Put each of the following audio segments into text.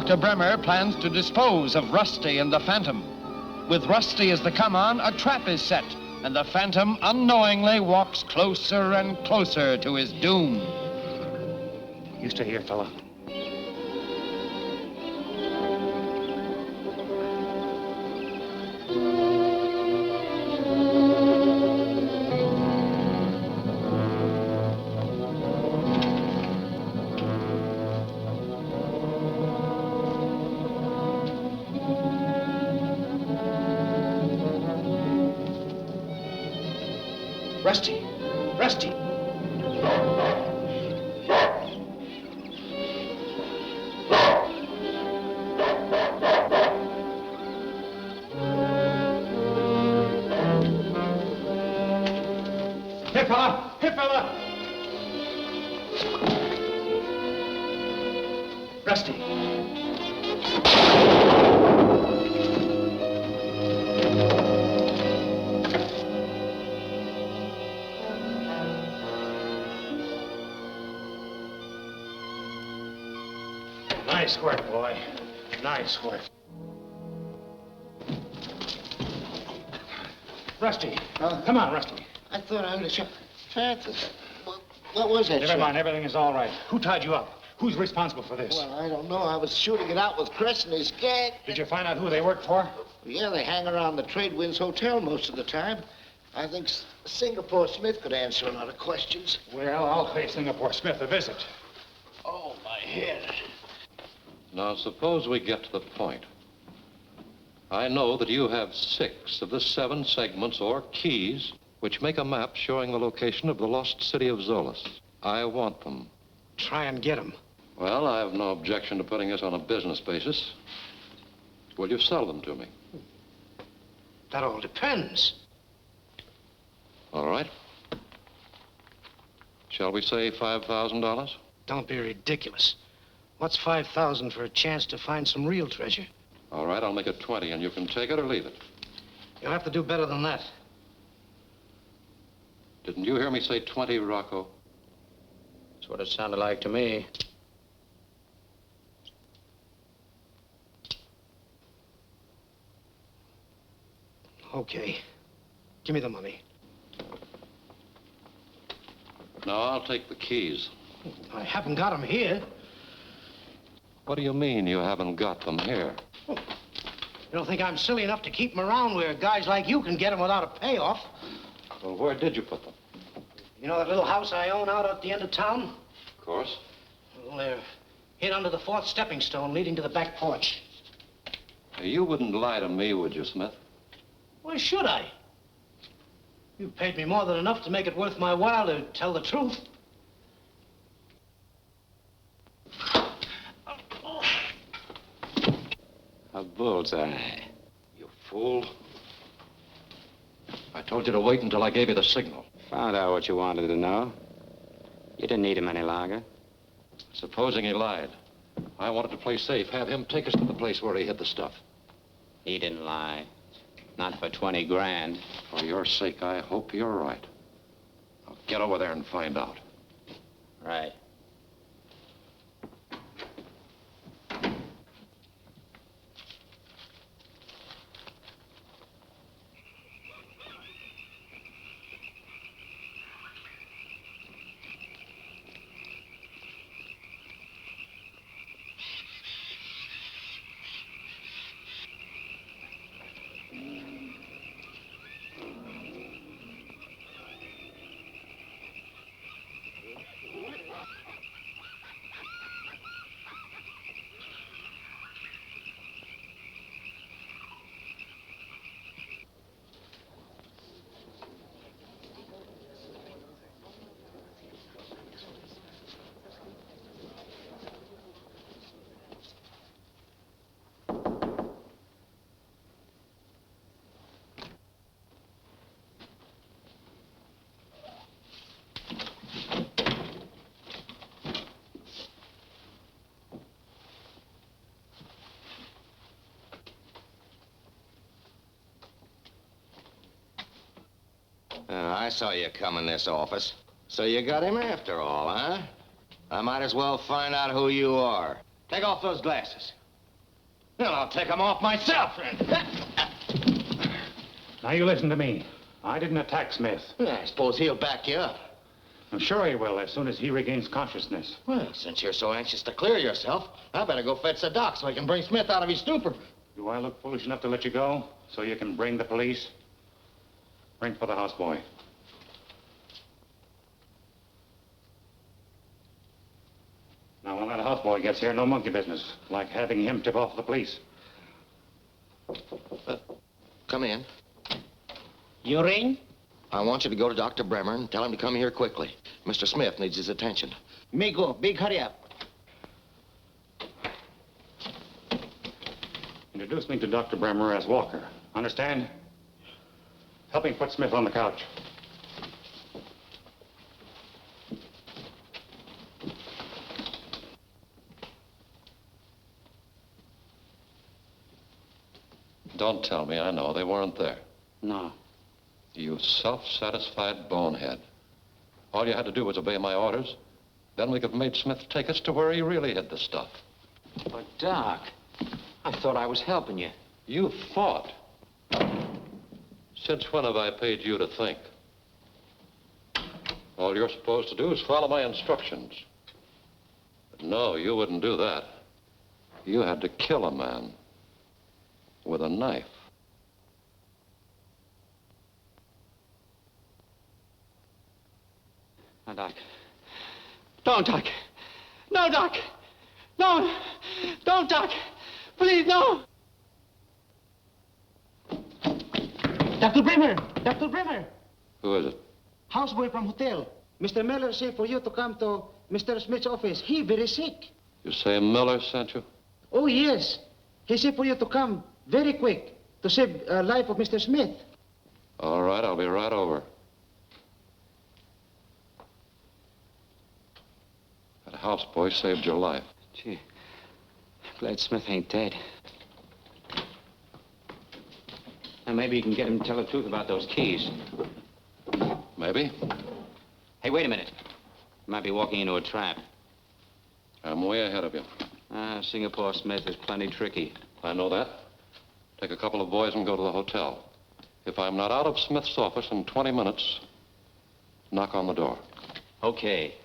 Dr. Bremer plans to dispose of Rusty and the Phantom. With Rusty as the come-on, a trap is set, and the Phantom unknowingly walks closer and closer to his doom. You stay here, fella. Rusty! Rusty! Here, fella! Here, fella! Rusty! Nice work, boy. Nice work. Rusty. Come on, Rusty. I thought I heard a shot. Francis, what was that Never shot? mind, everything is all right. Who tied you up? Who's responsible for this? Well, I don't know. I was shooting it out with Chris and his gang. Did you find out who they worked for? Yeah, they hang around the Trade Winds Hotel most of the time. I think Singapore Smith could answer a lot of questions. Well, I'll pay Singapore Smith a visit. Oh, my head. Now, suppose we get to the point. I know that you have 6 of the 7 segments or keys which make a map showing the location of the lost city of Zolas. I want them. Try and get them. Well, I have no objection to putting this on a business basis. Will you sell them to me? That all depends. All right. Shall we say $5,000? Don't be ridiculous. What's 5,000 for a chance to find some real treasure? All right, I'll make it 20, and you can take it or leave it. You'll have to do better than that. Didn't you hear me say 20, Rocco? That's what it sounded like to me. Okay. Give me the money. No, I'll take the keys. I haven't got them here. What do you mean you haven't got them here? You don't think I'm silly enough to keep them around where guys like you can get them without a payoff? Well, where did you put them? You know that little house I own out at the end of town? Of course. Well, they're hid under the 4th stepping stone leading to the back porch. You wouldn't lie to me, would you, Smith? Why should I? You paid me more than enough to make it worth my while to tell the truth. A bullseye. You fool. I told you to wait until I gave you the signal. Found out what you wanted to know. You didn't need him any longer. Supposing he lied. I wanted to play safe, have him take us to the place where he hid the stuff. He didn't lie. Not for 20 grand. For your sake, I hope you're right. Now get over there and find out. Right. I saw you come in this office. So you got him after all, huh? I might as well find out who you are. Take off those glasses. Well, I'll take them off myself. Now, you listen to me. I didn't attack Smith. I suppose he'll back you up. I'm sure he will as soon as he regains consciousness. Well, since you're so anxious to clear yourself, I better go fetch the doc so I can bring Smith out of his stupor. Do I look foolish enough to let you go so you can bring the police? Ring for the houseboy. Now, when that houseboy gets here, no monkey business, like having him tip off the police. Come in. You ring? I want you to go to Dr. Bremer and tell him to come here quickly. Mr. Smith needs his attention. Me go. Big hurry up. Introduce me to Dr. Bremer as Walker. Understand? Help him put Smith on the couch. Don't tell me. I know they weren't there. No. You self-satisfied bonehead. All you had to do was obey my orders. Then we could have made Smith take us to where he really hid the stuff. But, Doc, I thought I was helping you. You fought. Since when have I paid you to think? All you're supposed to do is follow my instructions. But no, you wouldn't do that. You had to kill a man with a knife. Now, Doc. Don't, Doc. No, Doc. No. Don't, Doc. Please, no. Dr. Bremer! Dr. Bremer! Who is it? Houseboy from hotel. Mr. Miller say for you to come to Mr. Smith's office. He very sick. You say Miller sent you? Oh, yes. He say for you to come very quick to save life of Mr. Smith. All right, I'll be right over. That houseboy saved your life. Gee, glad Smith ain't dead. Now, maybe you can get him to tell the truth about those keys. Maybe. Hey, wait a minute. You might be walking into a trap. I'm way ahead of you. Singapore Smith is plenty tricky. I know that. Take a couple of boys and go to the hotel. If I'm not out of Smith's office in 20 minutes, knock on the door. Okay.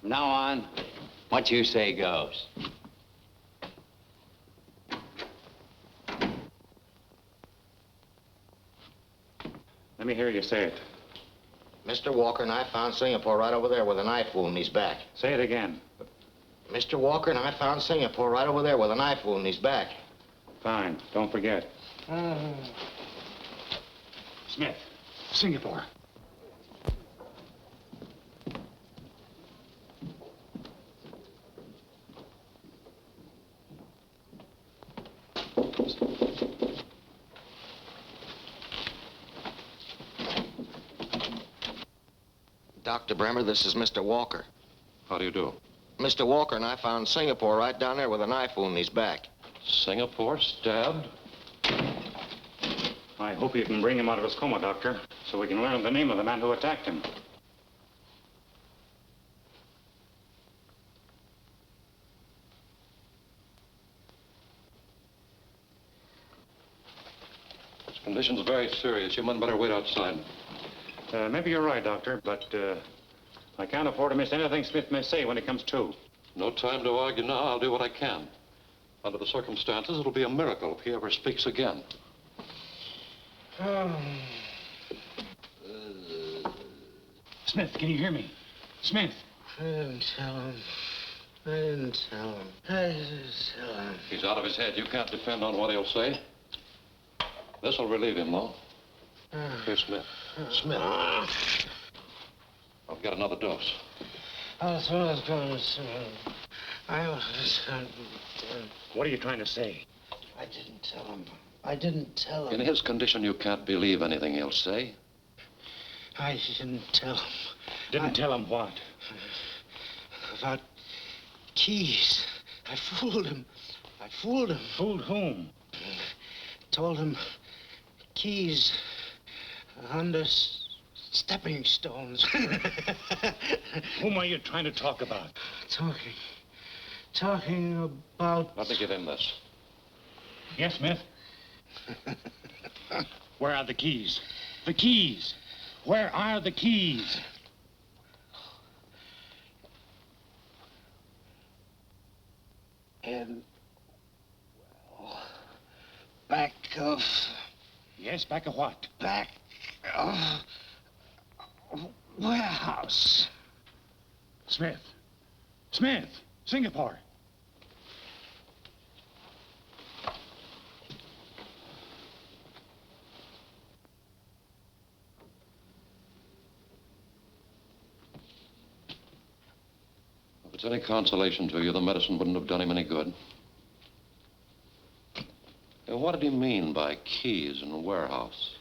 From now on, what you say goes. Let me hear you say it. Mr. Walker and I found Singapore right over there with a knife wound in his back. Say it again. Mr. Walker and I found Singapore right over there with a knife wound in his back. Fine. Don't forget. Smith, Singapore. Dr. Bremer, this is Mr. Walker. How do you do? Mr. Walker and I found Singapore right down there with a knife wound in his back. Singapore stabbed? I hope you can bring him out of his coma, Doctor, so we can learn the name of the man who attacked him. His condition's very serious. You men better wait outside. Maybe you're right, Doctor, but I can't afford to miss anything Smith may say when he comes to. No time to argue now. I'll do what I can. Under the circumstances, it'll be a miracle if he ever speaks again. Smith, can you hear me? Smith. I didn't tell him. I didn't tell him. I didn't tell him. He's out of his head. You can't depend on what he'll say. This'll relieve him, though. Here, Smith. Smith. I'll get another dose. I was going to say. What are you trying to say? I didn't tell him. I didn't tell him. In his condition, you can't believe anything he'll say. I didn't tell him. Didn't tell him what? About keys. I fooled him. I fooled him. Fooled whom? Told him keys under stepping stones. Whom are you trying to talk about? Talking about... Let me give him this. Yes, Smith? Where are the keys? The keys! Where are the keys? In, well, back of... Yes, back of what? Back of... warehouse. Smith. Smith! Singapore! If it's any consolation to you, the medicine wouldn't have done him any good. And what did he mean by keys in a warehouse?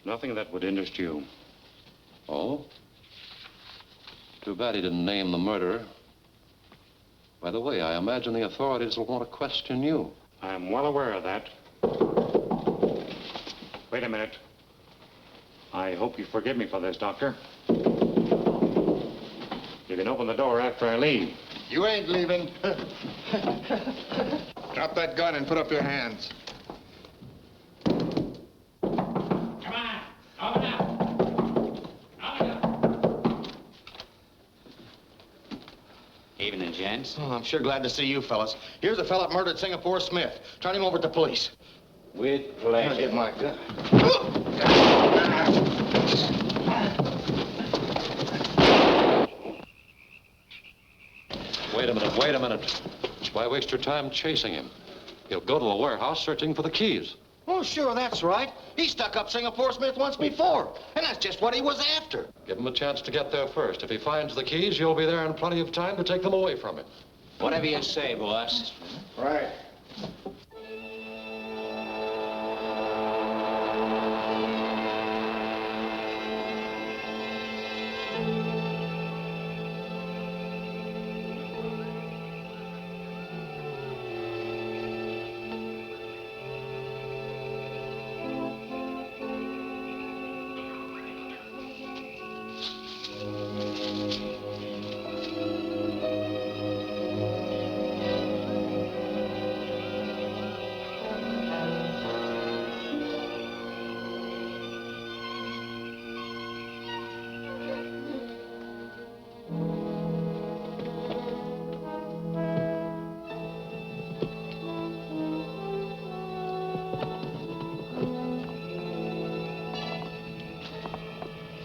Nothing that would interest you. Oh? Too bad he didn't name the murderer. By the way, I imagine the authorities will want to question you. I'm well aware of that. Wait a minute. I hope you forgive me for this, Doctor. You can open the door after I leave. You ain't leaving. Drop that gun and put up your hands. Come on! Open up! Open up! Evening, gents. Oh, I'm sure glad to see you fellas. Here's a fella that murdered Singapore Smith. Turn him over to the police. With I'll pleasure. get my gun. Wait a minute. Why waste your time chasing him? He'll go to the warehouse searching for the keys. Oh, sure, that's right. He stuck up Singapore Smith once before. And that's just what he was after. Give him a chance to get there first. If he finds the keys, you'll be there in plenty of time to take them away from him. Whatever you say, boss. Right.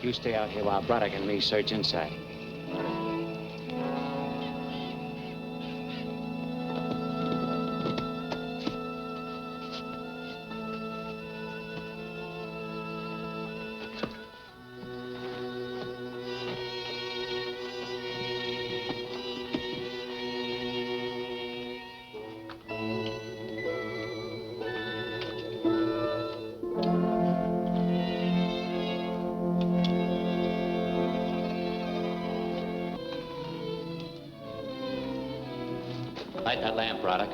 You stay out here while Braddock and me search inside. Light that lamp, Braddock.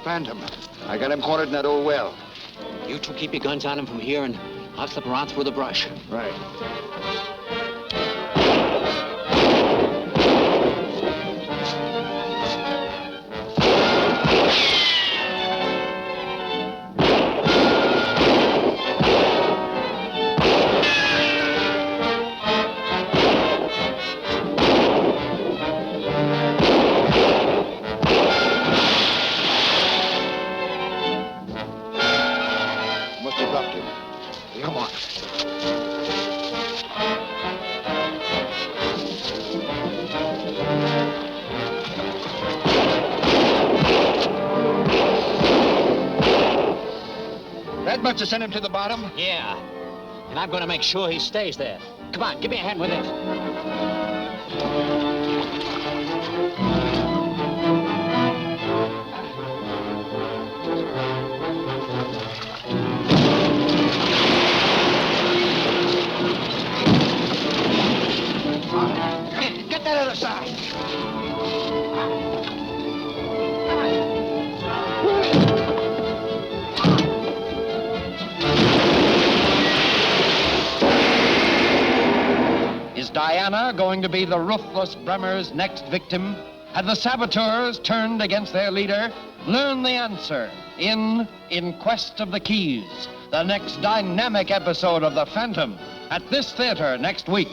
Phantom. I got him cornered in that old well. You two keep your guns on him from here, and I'll slip around through the brush. Right. Come on. That much to send him to the bottom? Yeah. And I'm going to make sure he stays there. Come on, give me a hand with this. Get that other side. Is Diana going to be the ruthless Bremer's next victim? Have the saboteurs turned against their leader? Learn the answer in Quest of the Keys, the next dynamic episode of The Phantom, at this theater next week.